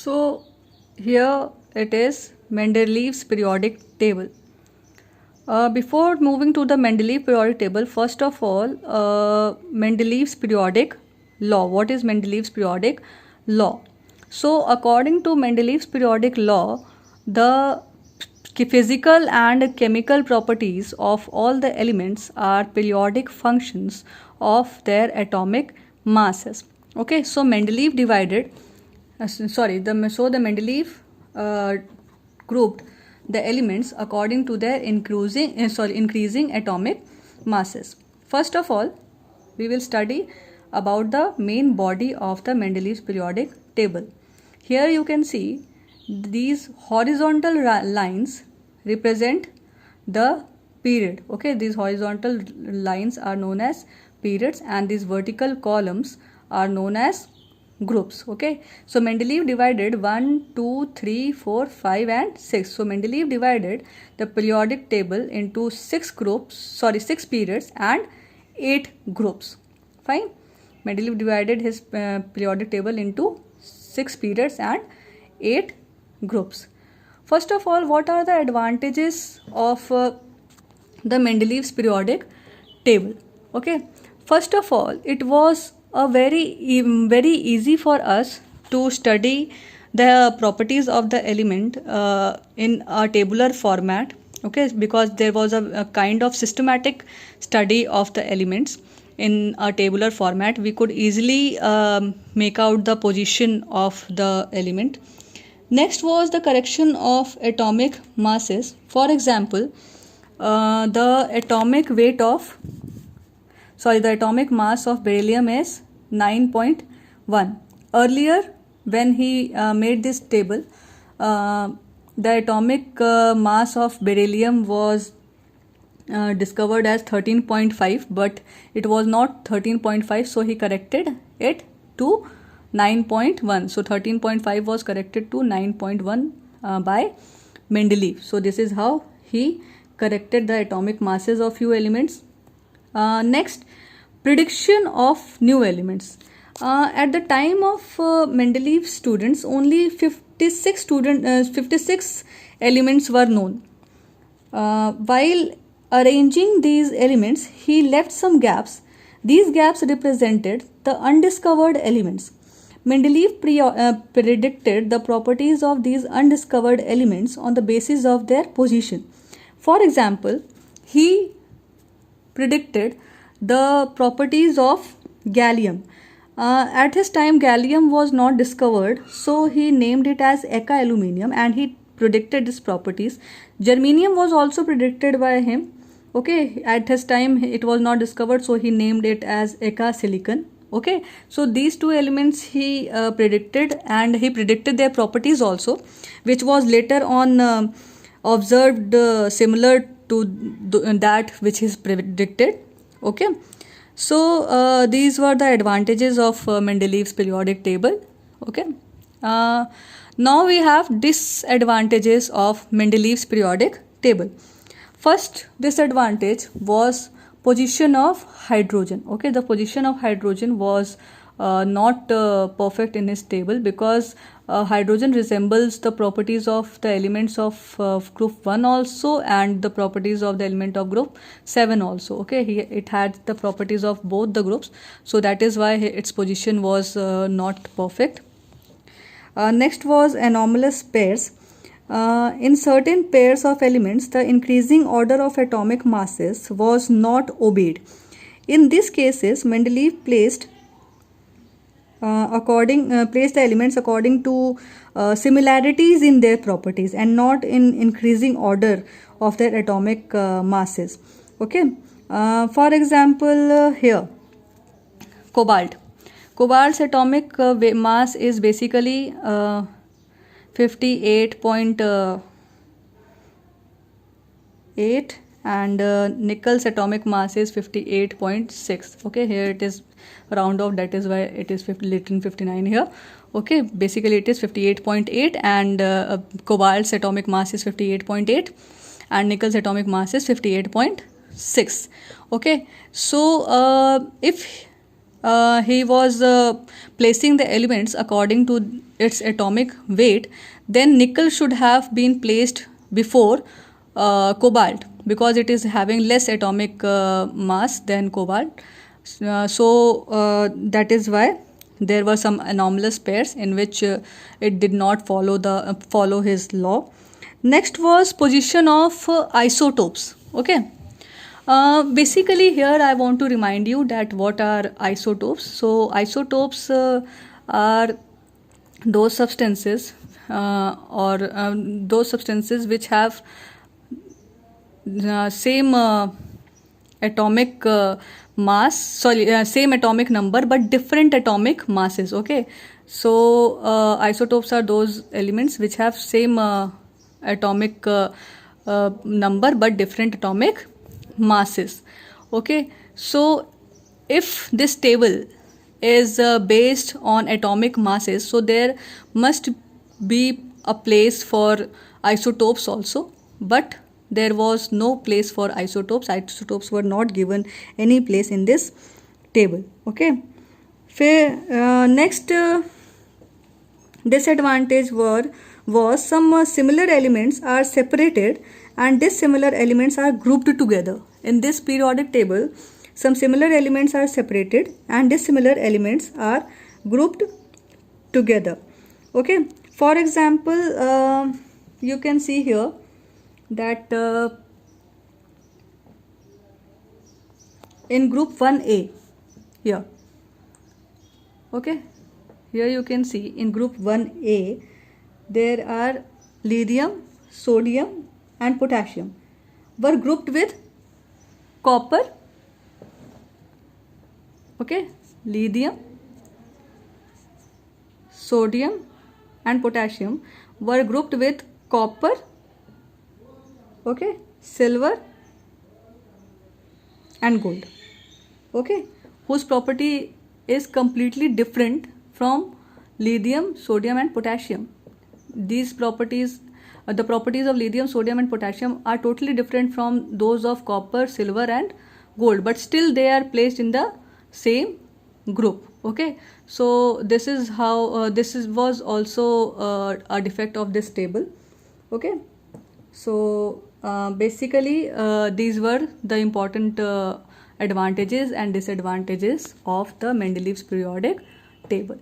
So here it is Mendeleev's periodic table. Before moving to the Mendeleev periodic table, first of all, Mendeleev's periodic law. What is Mendeleev's periodic law? So according to Mendeleev's periodic law, the physical and chemical properties of all the elements are periodic functions of their atomic masses. Okay, so Mendeleev divided the Mendeleev grouped the elements according to their increasing atomic masses. First of all, we will study about the main body of the Mendeleev's periodic table. Here you can see these horizontal lines represent the period. Okay, these horizontal lines are known as periods and these vertical columns are known as groups. Okay, so Mendeleev divided 1, 2, 3, 4, 5 and 6. So Mendeleev divided the periodic table into 6 periods and 8 groups. Fine. Mendeleev divided his periodic table into 6 periods and 8 groups. First of all, what are the advantages of the Mendeleev's periodic table? Okay, first of all, it was a very easy for us to study the properties of the element in a tabular format. Okay, because there was a kind of systematic study of the elements in a tabular format. We could easily make out the position of the element. Next was the correction of atomic masses. For example, the atomic mass of beryllium is 9.1. Earlier, when he made this table, the atomic mass of beryllium was discovered as 13.5, but it was not 13.5, so he corrected it to 9.1. So 13.5 was corrected to 9.1 by Mendeleev. So this is how he corrected the atomic masses of few elements. Next, prediction of new elements. At the time of Mendeleev's students, only 56 elements were known. While arranging these elements, he left some gaps. These gaps represented the undiscovered elements. Mendeleev predicted the properties of these undiscovered elements on the basis of their position. For example, he predicted the properties of gallium. At his time, gallium was not discovered, so he named it as Eka aluminium and he predicted its properties. Germanium was also predicted by him. Okay, at his time it was not discovered, so he named it as Eka silicon. Okay, so these two elements he predicted, and he predicted their properties also, which was later on observed similar to that which is predicted. Okay, so these were the advantages of Mendeleev's periodic table. Okay, now we have disadvantages of Mendeleev's periodic table. First disadvantage was position of hydrogen. Okay, the position of hydrogen was not perfect in his table, because hydrogen resembles the properties of the elements of group 1 also and the properties of the element of group 7 also. Okay, it had the properties of both the groups, so that is why its position was not perfect. Next was anomalous pairs. In certain pairs of elements, the increasing order of atomic masses was not obeyed. In these cases, Mendeleev placed the elements according to similarities in their properties and not in increasing order of their atomic masses. Okay, for example, here cobalt. Cobalt's atomic mass is basically 58.8 and nickel's atomic mass is 58.6. okay, here it is round off, that is why it is written 59 here. Okay, basically it is 58.8 and cobalt's atomic mass is 58.8 and nickel's atomic mass is 58.6. okay, so if he was placing the elements according to its atomic weight, then nickel should have been placed before cobalt, because it is having less atomic mass than cobalt. That is why there were some anomalous pairs in which it did not follow his law. Next was position of isotopes. Okay. Basically, here I want to remind you that what are isotopes. So isotopes are those substances those substances which have same atomic same atomic number but different atomic masses. Okay, so isotopes are those elements which have same atomic number but different atomic masses. Okay, so if this table is based on atomic masses, so there must be a place for isotopes also, but there was no place for isotopes were not given any place in this table. Okay, next disadvantage was some similar elements are separated and dissimilar elements are grouped together. In this periodic table, some similar elements are separated and dissimilar elements are grouped together. Okay, for example, you can see here that in group 1A here, okay, here you can see in group 1A there are lithium, sodium and potassium were grouped with copper. Okay, lithium, sodium and potassium were grouped with copper, okay, silver and gold. Okay, whose property is completely different from lithium, sodium and potassium. These properties, the properties of lithium, sodium and potassium are totally different from those of copper, silver and gold, but still they are placed in the same group. Okay, so this is how was also a defect of this table. Okay, so basically these were the important advantages and disadvantages of the Mendeleev's periodic table.